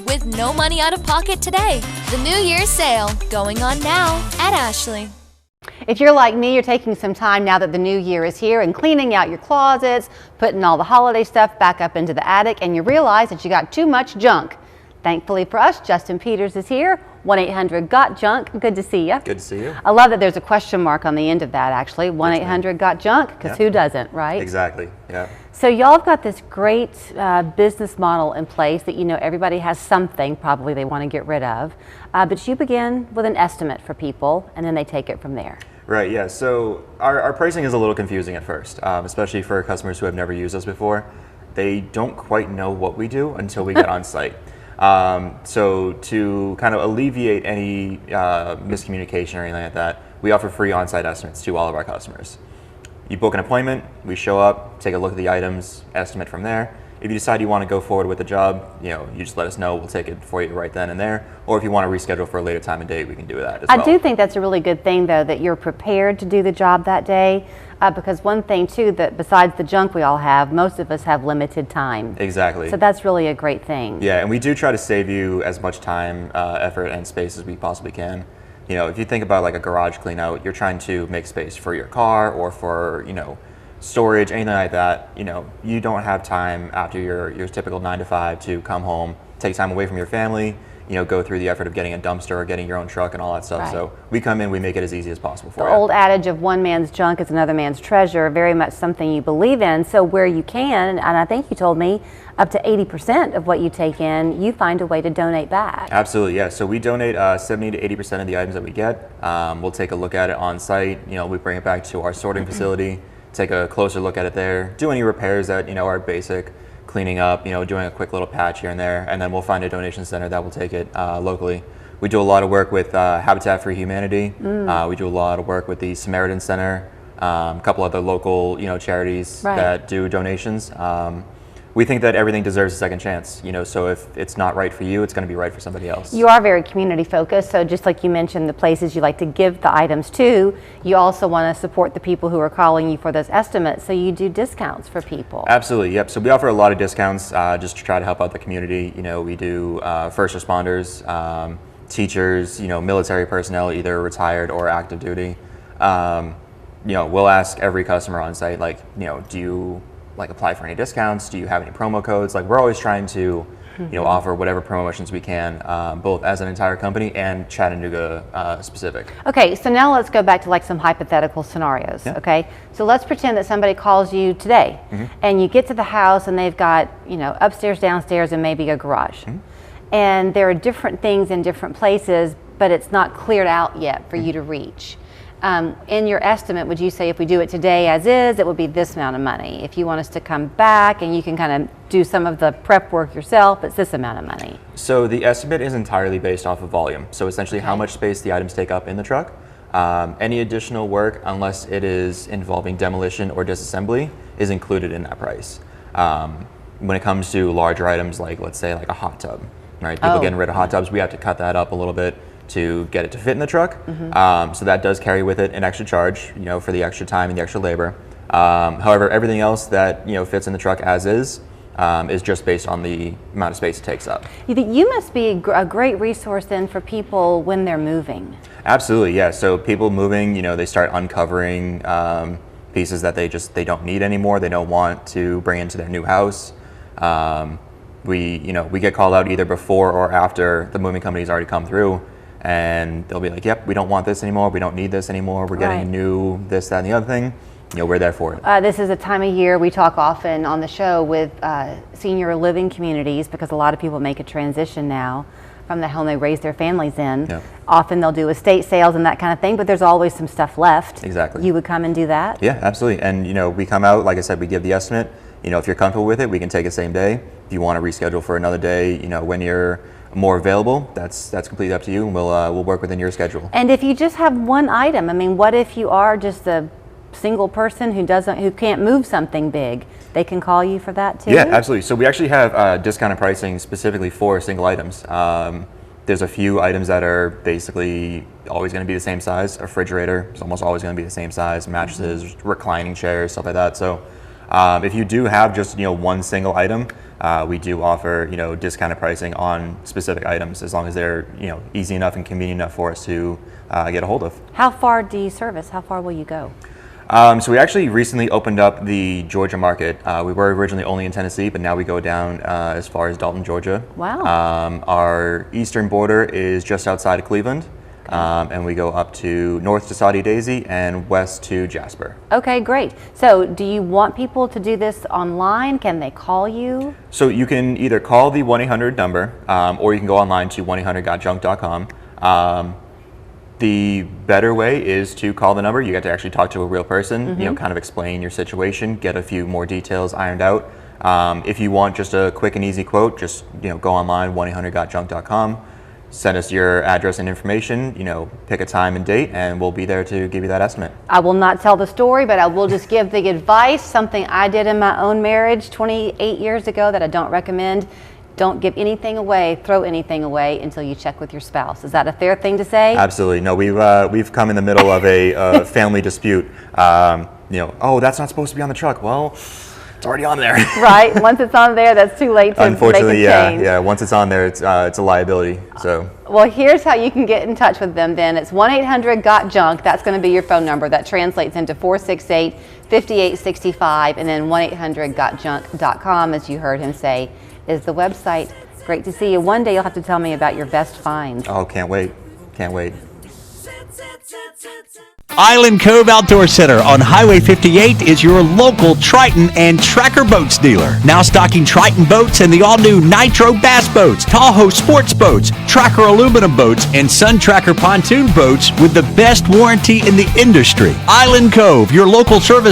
with no money out of pocket today. The New Year's sale going on now at Ashley. If you're like me, you're taking some time now that the new year is here and cleaning out your closets, putting all the holiday stuff back up into the attic, and you realize that you got too much junk. Thankfully for us, Justin Peters is here. 1-800-GOT-JUNK. Good to see you. Good to see you. I love that there's a question mark on the end of that, actually. 1-800-GOT-JUNK, because who doesn't, right? Exactly, yeah. So y'all have got this great business model in place that you know everybody has something probably they want to get rid of, but you begin with an estimate for people and then they take it from there. Right, yeah, so our pricing is a little confusing at first, especially for customers who have never used us before. They don't quite know what we do until we get on site. So to kind of alleviate any miscommunication or anything like that, we offer free on-site estimates to all of our customers. You book an appointment, we show up, take a look at the items, estimate from there. If you decide you want to go forward with the job, you just let us know, we'll take it for you right then and there. Or if you want to reschedule for a later time and date, we can do that as well. I do think that's a really good thing though, that you're prepared to do the job that day, because one thing too, that besides the junk we all have, most of us have limited time. Exactly. So that's really a great thing. Yeah, and we do try to save you as much time, effort, and space as we possibly can. If you think about like a garage clean out, you're trying to make space for your car or for, storage, anything like that. You don't have time after your typical 9 to 5 to come home, take time away from your family, go through the effort of getting a dumpster or getting your own truck and all that stuff. Right. So we come in, we make it as easy as possible for you. The old adage of one man's junk is another man's treasure, very much something you believe in. So where you can, and I think you told me up to 80% of what you take in, you find a way to donate back. Absolutely, yeah. So we donate 70 to 80% of the items that we get. We'll take a look at it on site. We bring it back to our sorting facility, take a closer look at it there, do any repairs that are basic, cleaning up, doing a quick little patch here and there, and then we'll find a donation center that will take it locally. We do a lot of work with Habitat for Humanity. We do a lot of work with the Samaritan Center, a couple other local charities that do donations. We think that everything deserves a second chance, so if it's not right for you, it's going to be right for somebody else. You are very community focused, so just like you mentioned the places you like to give the items to, you also want to support the people who are calling you for those estimates, so you do discounts for people. Absolutely, yep. So we offer a lot of discounts just to try to help out the community. We do first responders, teachers, military personnel, either retired or active duty. We'll ask every customer on site, do you apply for any discounts? Do you have any promo codes? We're always trying to, offer whatever promotions we can, both as an entire company and Chattanooga specific. Okay, so now let's go back to some hypothetical scenarios. Yeah. Okay, so let's pretend that somebody calls you today, and you get to the house and they've got upstairs, downstairs, and maybe a garage, and there are different things in different places, but it's not cleared out yet for you to reach. In your estimate, would you say if we do it today as is, it would be this amount of money? If you want us to come back and you can kind of do some of the prep work yourself, it's this amount of money. So the estimate is entirely based off of volume. So essentially how much space the items take up in the truck. Any additional work, unless it is involving demolition or disassembly, is included in that price. When it comes to larger items, let's say a hot tub, right? People getting rid of hot tubs, we have to cut that up a little bit to get it to fit in the truck. So that does carry with it an extra charge, for the extra time and the extra labor. However, everything else that fits in the truck as is just based on the amount of space it takes up. You must be a great resource then for people when they're moving. Absolutely, yeah. So people moving, they start uncovering pieces that they don't need anymore. They don't want to bring into their new house. We get called out either before or after the moving company's already come through. And they'll be like, yep, we don't want this anymore. We don't need this anymore. We're getting a new this, that, and the other thing. We're there for it. This is a time of year we talk often on the show with senior living communities, because a lot of people make a transition now from the home they raise their families in. Yeah. Often they'll do estate sales and that kind of thing, but there's always some stuff left. Exactly. You would come and do that? Yeah, absolutely. And we come out, like I said, we give the estimate. If you're comfortable with it, we can take it same day. If you want to reschedule for another day, when you're more available, that's completely up to you, and we'll work within your schedule. And if you just have one item, what if you are just a single person who can't move something big? They can call you for that too? Yeah, absolutely. So we actually have discounted pricing specifically for single items. There's a few items that are basically always going to be the same size. A refrigerator is almost always going to be the same size. Mattresses, reclining chairs, stuff like that. So If you do have just one single item, we do offer discounted pricing on specific items as long as they're easy enough and convenient enough for us to get a hold of. How far do you service? How far will you go? So we actually recently opened up the Georgia market. We were originally only in Tennessee, but now we go down as far as Dalton, Georgia. Wow. Our eastern border is just outside of Cleveland, and we go up to north to Saudi Daisy and west to Jasper. Okay, great. So do you want people to do this online? Can they call you? So you can either call the 1-800 number, or you can go online to 1-800-GOT-JUNK.com. The better way is to call the number. You get to actually talk to a real person, kind of explain your situation, get a few more details ironed out. If you want just a quick and easy quote, just go online, 1-800-GOT-JUNK.com, send us your address and information, pick a time and date, and we'll be there to give you that estimate. I will not tell the story, but I will just give the advice, something I did in my own marriage 28 years ago that I don't recommend. Don't give anything away, throw anything away until you check with your spouse. Is that a fair thing to say? Absolutely. No, we've come in the middle of a family dispute. Oh, that's not supposed to be on the truck. Well, it's already on there. Right. Once it's on there, that's too late to Unfortunately, make a change. yeah. Once it's on there, it's a liability. So. Well, here's how you can get in touch with them then. It's 1-800-GOT-JUNK. That's going to be your phone number. That translates into 468-5865, and then 1-800-GOT-JUNK.com, as you heard him say, is the website. Great to see you. One day you'll have to tell me about your best find. Oh, can't wait. Can't wait. Island Cove Outdoor Center on Highway 58 is your local Triton and Tracker boats dealer. Now stocking Triton boats and the all-new Nitro Bass boats, Tahoe Sports boats, Tracker aluminum boats, and Sun Tracker pontoon boats with the best warranty in the industry. Island Cove, your local service